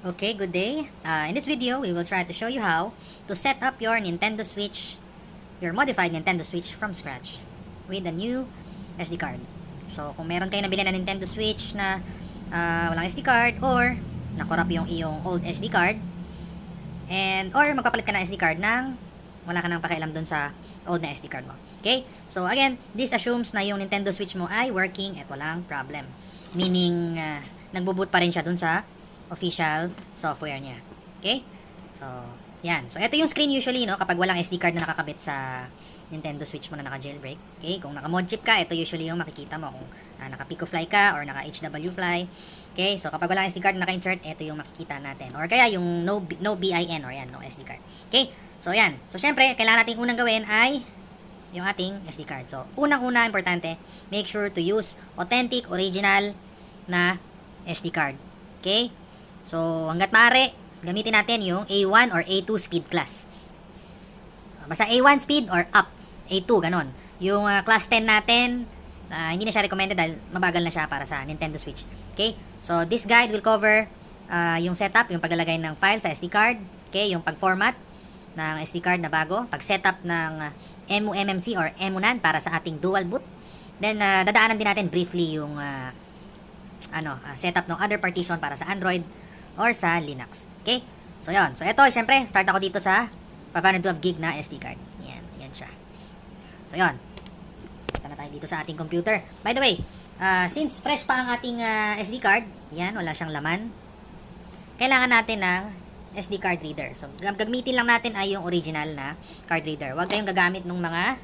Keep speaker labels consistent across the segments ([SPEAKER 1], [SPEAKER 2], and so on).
[SPEAKER 1] Okay, good day. In this video, we will try to show you how to set up your Nintendo Switch, your modified Nintendo Switch from scratch with a new SD card. So, kung meron kayo nabili na Nintendo Switch na walang SD card or nakorap yung iyong old SD card or magpapalit ka ng SD card nang wala ka nang pakialam dun sa old na SD card mo. Okay? So, again, this assumes na yung Nintendo Switch mo ay working at walang problem. Meaning, nagbo-boot pa rin siya dun sa official software niya. Okay? So, yan. So, ito yung screen usually, no? Kapag walang SD card na nakakabit sa Nintendo Switch mo na naka-jailbreak. Okay? Kung naka-mod chip ka, ito usually yung makikita mo. Kung naka-Pico-Fly ka or naka-HW-Fly. Okay? So, kapag walang SD card na naka-insert, ito yung makikita natin. Or kaya yung no BIN or yan, no SD card. Okay? So, yan. So, syempre, kailangan natin unang gawin ay yung ating SD card. So, unang-una, importante, make sure to use authentic, original na SD card. Okay? So, hanggat maaari, gamitin natin yung A1 or A2 speed class. Basta A1 speed or up. A2, ganon. Yung class 10 natin, hindi na siya recommended dahil mabagal na siya para sa Nintendo Switch. Okay? So, this guide will cover yung setup, yung paglalagay ng file sa SD card. Okay? Yung pag-format ng SD card na bago. Pag-setup ng eMMC or eMUNAN para sa ating dual boot. Then, dadaanan din natin briefly yung setup ng other partition para sa Android or sa Linux. Okay? So, yun. So, ito, syempre, start ako dito sa 512 gig na SD card. Yan siya. So, yun. Punta na tayo dito sa ating computer. By the way, since fresh pa ang ating SD card, yan, wala siyang laman, kailangan natin ng SD card reader. So, gagamitin lang natin ay yung original na card reader. Huwag kayong gagamit ng mga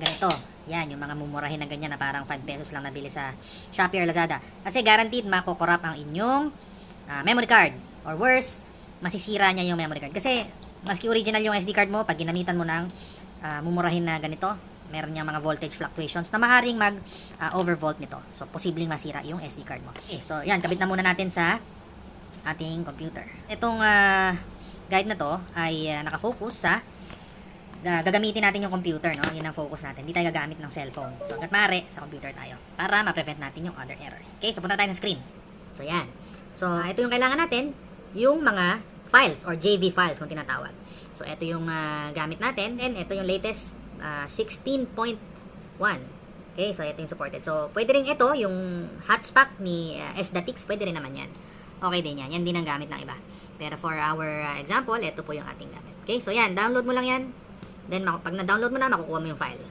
[SPEAKER 1] ganito. Yan, yung mga mumurahin na ganyan na parang 5 pesos lang nabili sa Shopee or Lazada. Kasi guaranteed makukorrupt ang inyong memory card. Or worse, masisira niya yung memory card. Kasi, maski original yung SD card mo, pag ginamitan mo ng mumurahin na ganito, meron niyang mga voltage fluctuations na maaaring mag-overvolt nito. So, posibleng masira yung SD card mo. Okay, so, yan, kabit na muna natin sa ating computer. Itong guide na to ay nakafocus sa gagamitin natin yung computer, no? Yun ang focus natin. Hindi tayo gagamit ng cellphone. So, hanggat maaari, sa computer tayo para ma-prevent natin yung other errors. Okay, so punta tayo ng screen. So, yan. So, ito yung kailangan natin, yung mga files or JV files kung tinatawag. So, ito yung gamit natin and ito yung latest 16.1. Okay, so ito yung supported. So, pwede rin ito, yung hotspot ni SDATIX, pwede rin naman yan. Okay din yan. Yan din ang gamit ng iba. Pero for our example, ito po yung ating gamit. Okay, so yan, download mo lang yan. Then, pag na-download mo na, makukuha mo yung file.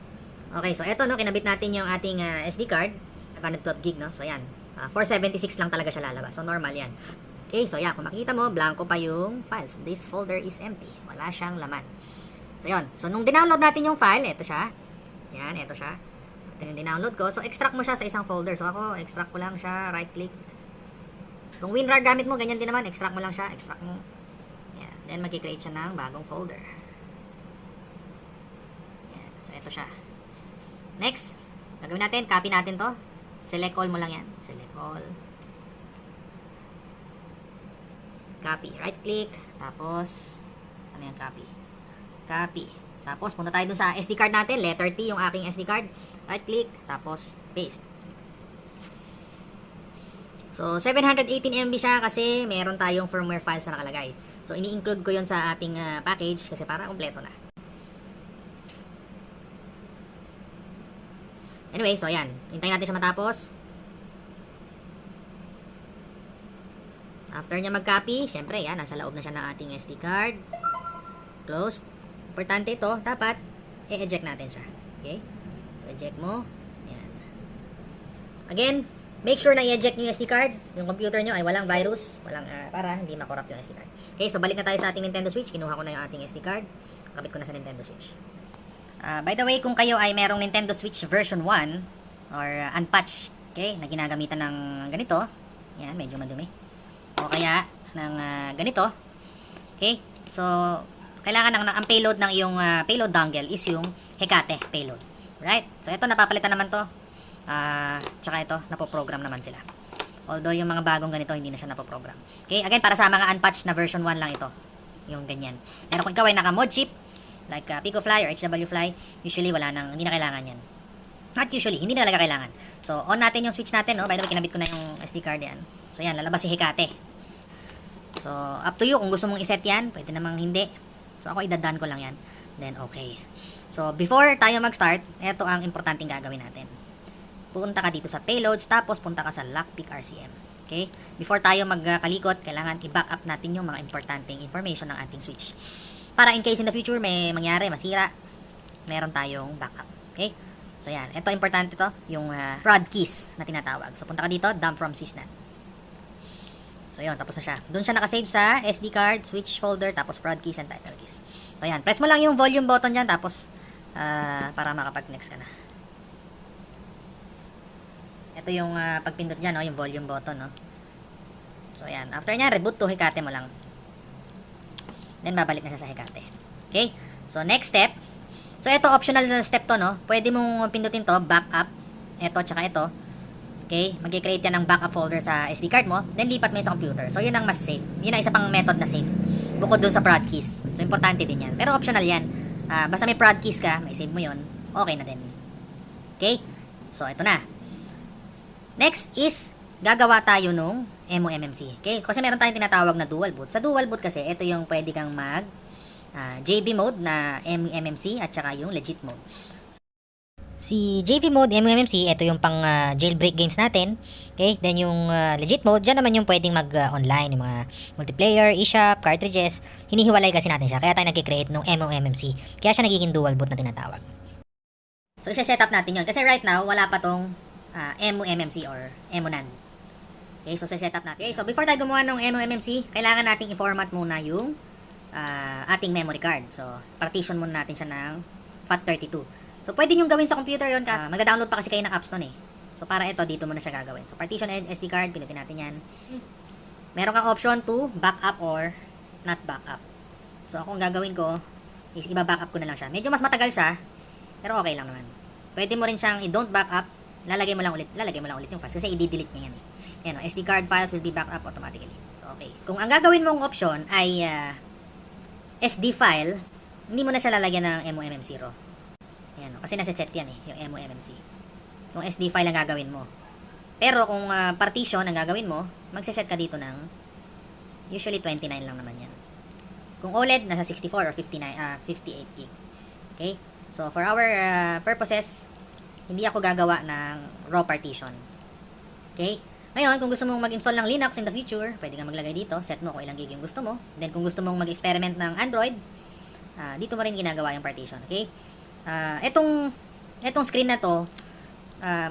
[SPEAKER 1] Okay, so ito, no, kinabit natin yung ating SD card. 512 gig, no? So, yan. 476 lang talaga siya lalabas. So, normal yan. Okay, so yan. Kung makita mo, blanco pa yung files. This folder is empty. Wala siyang laman. So, yun. So, nung dinownload natin yung file, ito siya. Yan, ito siya. Ito yung dinownload ko. So, extract mo siya sa isang folder. So, ako, extract ko lang siya. Right-click. Kung WinRAR gamit mo, ganyan din naman. Extract mo lang siya. Extract mo. Yan. Then, mag-create siya ng bagong folder. Yan. So, ito siya. Next, gagawin natin. Copy natin to. Select all mo lang yan. Select all. Copy. Right click. Tapos, ano yung copy? Copy. Tapos, punta tayo dun sa SD card natin. Letter T yung aking SD card. Right click. Tapos, paste. So, 718 MB siya kasi meron tayong firmware files na nakalagay. So, ini-include ko yun sa ating package kasi para kompleto na. Anyway, so ayan. Hintayin natin siya matapos. After niya mag-copy, syempre yan, nasa loob na siya ng ating SD card. Closed. Importante ito, dapat i-eject natin siya. Okay? So, eject mo. Yan. Again, make sure na i-eject nyo yung SD card. Yung computer nyo ay walang virus, para hindi makorrupt yung SD card. Okay, so balik na tayo sa ating Nintendo Switch. Kinuha ko na yung ating SD card. Kapit ko na sa Nintendo Switch. By the way, kung kayo ay merong Nintendo Switch version 1 or unpatched, okay, na ginagamitan ng ganito, yan, medyo madumi. O kaya ng ganito, okay, so kailangan ang payload ng iyong payload dongle is yung Hecate payload. Right? So ito, napapalitan naman to. Tsaka ito, napoprogram naman sila. Although yung mga bagong ganito, hindi na siya napoprogram. Okay, again, para sa mga unpatched na version 1 lang ito. Yung ganyan. Pero kung ikaw ay naka-mod chip, like Pico-Fly or HW-Fly, usually hindi na kailangan yan. Not usually, hindi na talaga kailangan. So, on natin yung switch natin, no? By the way, kinabit ko na yung SD card yan. So, yan, lalabas si Hecate. So, up to you kung gusto mong iset yan. Pwede namang hindi. So, ako idadaan ko lang yan. Then, okay. So, before tayo mag-start, ito ang importanteng gagawin natin. Punta ka dito sa payloads, tapos punta ka sa Lockpick RCM. Okay? Before tayo magkalikot, kailangan i-back up natin yung mga importanteng information ng ating switch. Para in case in the future may mangyari, masira, meron tayong backup. Okay? So, yan. Ito, importante to, yung prod keys na tinatawag. So, punta ka dito, dump from sysnat. So, yun, tapos na siya. Doon siya nakasave sa SD card, switch folder, tapos prod keys and title keys. So, yan. Press mo lang yung volume button dyan, tapos, para makapag-next ka na. Ito yung pagpindot dyan, no, yung volume button, no. So, yan. After nya, reboot to Hecate mo lang. Then, babalik na siya sa Hecate. Okay? So, next step. So, ito, optional na step to, no. Pwede mong pindutin to, backup. Ito, tsaka ito. Okay? Mag-create yan ng backup folder sa SD card mo. Then, lipat mo yun sa computer. So, yun ang mas safe. Yun ang isa pang method na safe. Bukod dun sa prod keys. So, importante din yan. Pero optional yan. Basta may prod keys ka, may save mo yun, okay na din. Okay? So, ito na. Next is, gagawa tayo nung MOMMC. Okay? Kasi meron tayong tinatawag na dual boot. Sa dual boot kasi, ito yung pwede kang mag JV mode na MMC at saka yung legit mode. Si JV mode, MMC, ito yung pang jailbreak games natin. Okay? Then yung legit mode, dyan naman yung pwedeng mag-online, yung mga multiplayer, eShop, cartridges. Hinihiwalay kasi natin siya. Kaya tayo nag-create ng MOMMC. Kaya siya nagiging dual boot na tinatawag. So, isa-set up natin yun. Kasi right now, wala pa tong MOMMC or MONAN. Okay, so set up natin. Okay, so before tayo gumawa ng MOMMC, kailangan nating i-format muna yung ating memory card. So, partition muna natin siya ng FAT32. So, pwede nyo gawin sa computer yun kasi mag-download pa kasi kayo ng apps nun eh. So, para ito, dito muna siya gagawin. So, partition SD card, pinutin natin yan. Meron kang option to backup or not backup. So, ako ang gagawin ko is iba-backup ko na lang siya. Medyo mas matagal siya, pero okay lang naman. Pwede mo rin siyang i-don't backup, lalagay mo lang ulit yung files kasi i-delete niya yan eh. Ayan, SD card files will be backed up automatically. So, okay. Kung ang gagawin mong option ay SD file, hindi mo na siya lalagyan ng MOMM0. Ayan, kasi nasa-set yan eh, yung MOMMC. Kung SD file ang gagawin mo. Pero kung partition ang gagawin mo, magse-set ka dito ng usually 29 lang naman yan. Kung OLED, nasa 64 or 58 gig. Okay? So, for our purposes, hindi ako gagawa ng raw partition. Okay? Ngayon, kung gusto mong mag-install ng Linux in the future, pwede kang maglagay dito. Set mo kung ilang gig yung gusto mo. Then, kung gusto mong mag-experiment ng Android, dito mo rin ginagawa yung partition. Okay? Itong screen na to,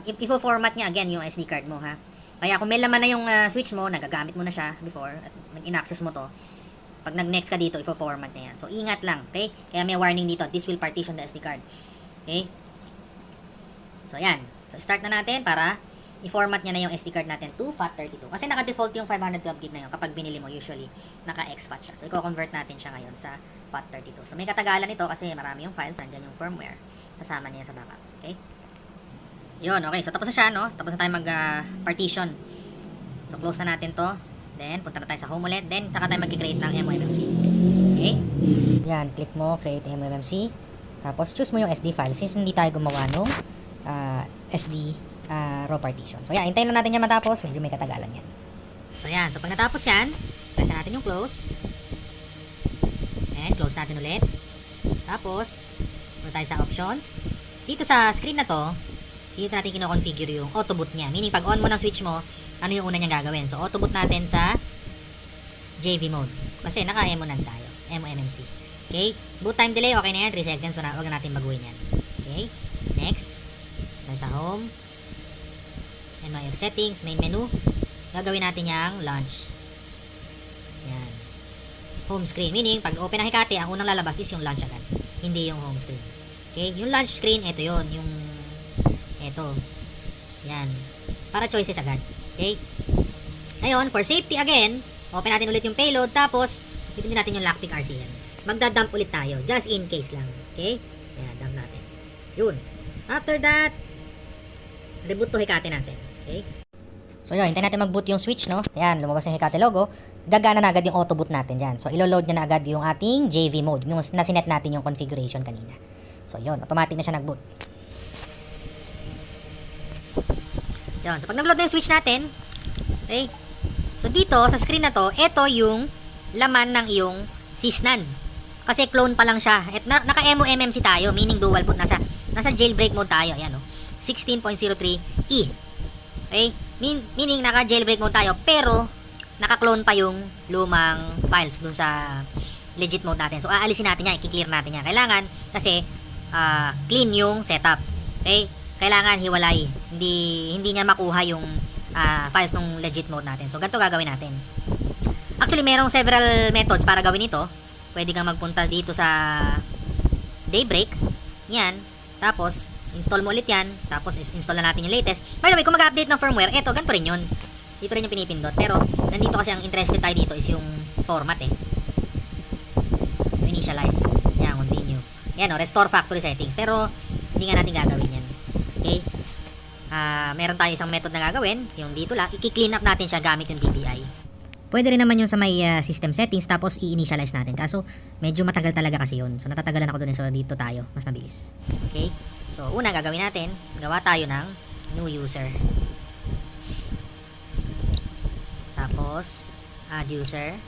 [SPEAKER 1] i-format niya again yung SD card mo, ha? Kaya kung may laman na yung switch mo, nagagamit mo na siya before, at nag-in-access mo to, pag nag-next ka dito, i-format niya yan. So, ingat lang. Okay? Kaya may warning dito. This will partition the SD card. Okay? So, yan. So, start na natin para i-format niya na yung SD card natin to FAT32. Kasi naka-default yung 512 GB na yun. Kapag binili mo, usually, naka-exFAT siya. So, i-convert natin siya ngayon sa FAT32. So, may katagalan ito kasi marami yung files. Nandyan yung firmware. Sasama niya sa backup. Okay? Yun, okay. So, tapos na siya, no? Tapos na tayo mag-partition. So, close na natin to. Then, punta na tayo sa home ulit. Then, saka tayo mag-create ng MOMMC. Okay? Yan, click mo, create MOMMC. Tapos, choose mo yung SD file. Since hindi tayo gumawa nung SD raw partition. So, yan. Hintayin lang natin yan matapos. Medyo may katagalan yan. So, yan. So, pag natapos yan, press natin yung close. And, close natin ulit. Tapos, punta tayo sa options. Dito sa screen na to, dito natin kino-configure yung auto boot niya. Meaning, pag on mo ng switch mo, ano yung una niyang gagawin. So, auto boot natin sa JV mode. Kasi naka-MONAN tayo. MOMMC. Okay? Boot time delay, okay na yan. 3 seconds. Huwag na natin baguhin yan. Okay? Next. Tayo sa home. And my settings, main menu. Gagawin natin yung launch. Yan. Home screen. Meaning, pag open ang Hecate, ang unang lalabas is yung launch agad. Hindi yung home screen. Okay? Yung launch screen, ito yun. Yung ito. Yan. Para choices agad. Okay? Ngayon, for safety again, open natin ulit yung payload, tapos, pipindin natin yung Lockpick RCM. Magdadump ulit tayo, just in case lang. Okay? Yan, dump natin. Yun. After that, reboot to Hecate natin. Okay? So yun, hintayin natin mag-boot yung switch, no? Yan, lumabas yung Hecate logo. Gagana na agad yung auto boot natin dyan. So, ilo-load niya na agad yung ating JV mode, yung nasinet natin yung configuration kanina. So, yun, automatic na siya nag-boot. Yun, so pag nag-load na yung switch natin, okay, So dito, sa screen na to, ito yung laman ng iyong Sysnan. Kasi clone pa lang siya. At naka-MOMMC tayo, meaning dual boot. Nasa jailbreak mode tayo. Ayan, 16.03e. Okay? Meaning naka-jailbreak mode tayo, pero naka-clone pa yung lumang files dun sa legit mode natin. So, aalisin natin yan, i-clear natin yan. Kailangan, kasi, clean yung setup. Okay? Kailangan hiwalay. Hindi niya makuha yung files nung legit mode natin. So, ganito gagawin natin. Actually, merong several methods para gawin ito. Pwede kang magpunta dito sa Daybreak. Yan. Tapos, install mo ulit yan. Tapos, install na natin yung latest. By the way, kung mag-update ng firmware, eto, ganito rin yun. Dito rin yung pinipindot. Pero, nandito kasi ang interested tayo dito is yung format eh. Yung initialize. Yan, continue. Yan, restore factory settings. Pero, hindi nga natin gagawin yan. Okay? Meron tayo isang method na gagawin. Yung dito lang. I-clean up natin siya gamit yung DPI. Pwede rin naman yung sa may system settings tapos i-initialize natin. Kaso, medyo matagal talaga kasi yun. So, natatagalan ako dun. So, dito tayo. Mas mabilis. Okay? So, una gagawin natin, gawa tayo ng new user. Tapos, add user.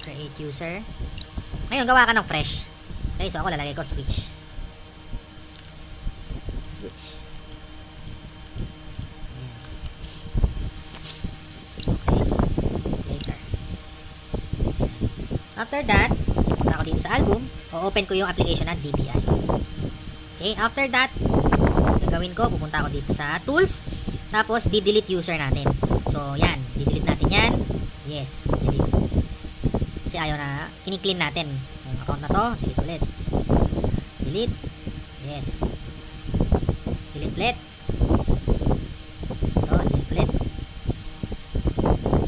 [SPEAKER 1] Create user. Ngayon, gawa ka ng fresh. Okay, so ako lalagay ko switch. Switch. After that, punta ako dito sa album, o-open ko yung application na DPI. Okay, after that, gagawin ko, pupunta ako dito sa tools, tapos di-delete user natin. So, yan, di-delete natin yan. Yes, delete. Kasi ayaw na, kini-clean natin. Yung account na to, delete ulit. Delete. Yes. Delete ulit. Ito, delete ulit.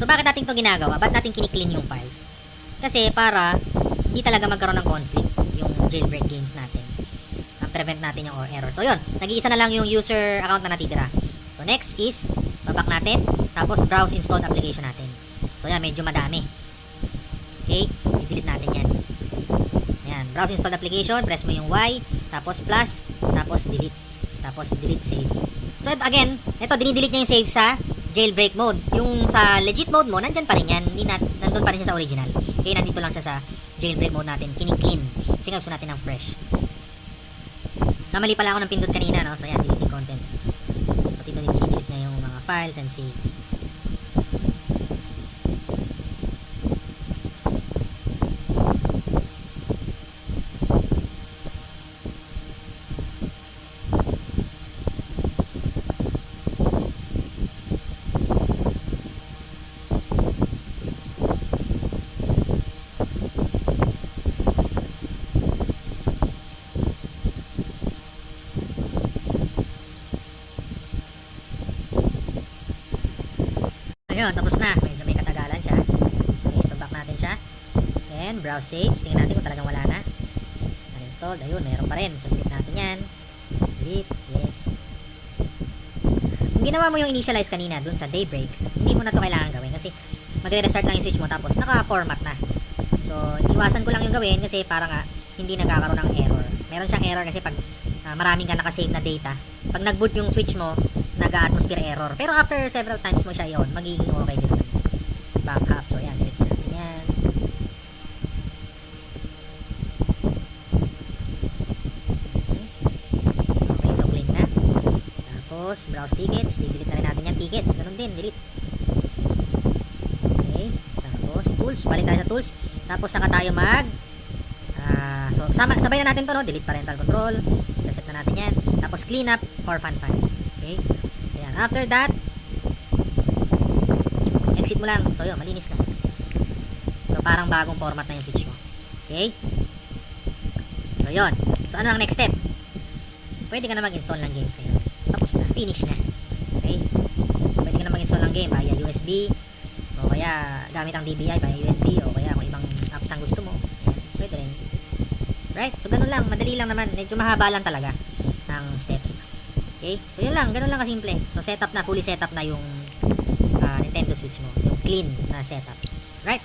[SPEAKER 1] So, bakit natin to ginagawa? Ba't natin kini-clean yung files? Kasi para hindi talaga magkaroon ng conflict yung jailbreak games natin. Prevent natin yung error. So yun, nag-iisa na lang yung user account na natitira. So next is babak natin, tapos browse installed application natin. So yan, medyo madami. Okay, i-delete natin yan. Yan, browse installed application, press mo yung Y, tapos plus, tapos delete. Tapos delete saves. So again, ito dinidelete niya yung saves sa jailbreak mode. Yung sa legit mode mo, nandyan pa rin yan. Nandun pa rin siya sa original. Okay, nandito lang siya sa jailbreak mode natin. Kini-clean. Kasi gusto natin ng fresh. Namali pala ako ng pindot kanina, no? So, yan, deleting contents. So, dito delete niya yung mga files and saves. Ayun, tapos na. Medyo may katagalan siya. Okay, so back natin siya. Then, browse saves. Tingnan natin kung talagang wala na. Uninstalled. Ayun, mayroon pa rin. So, delete natin yan. Delete. Yes. Kung ginawa mo yung initialize kanina dun sa Daybreak, hindi mo na to kailangan gawin kasi magre-restart lang yung switch mo tapos naka-format na. So, iwasan ko lang yung gawin kasi para nga hindi nagkakaroon ng error. Meron siyang error kasi pag maraming ka nakasave na data, pag nag-boot yung switch mo, nag-atmosphere error. Pero after several times mo siya yon, magiging okay din naman. Backup. So, yan. Delete natin yan. Okay, so clean na. Tapos, browse tickets. Delete na rin natin yan. Tickets. Ganun din. Delete. Okay. Tapos, tools. Balik tayo sa tools. Tapos, saka tayo so, sabay na natin to, no? Delete parental control. Reset na natin yan. Tapos, clean up orphan files. Okay. Ayan. After that, exit mo lang. So, yun. Malinis na. So, parang bagong format na yung switch mo. Okay. So, yun. So, ano ang next step? Pwede ka na mag-install ng games ngayon. Tapos na. Finish na. Okay. Pwede ka na mag-install ng game via USB. O kaya, gamit ang DBI via USB. O kaya, kung ibang apps ang gusto mo. Ayan. Pwede rin. Right? So, ganun lang. Madali lang naman. Medyo mahaba lang talaga ng steps. Okay? So, yun lang. Ganun lang kasimple. So, setup na. Fully setup na yung Nintendo Switch mo. Yung clean na setup. Right?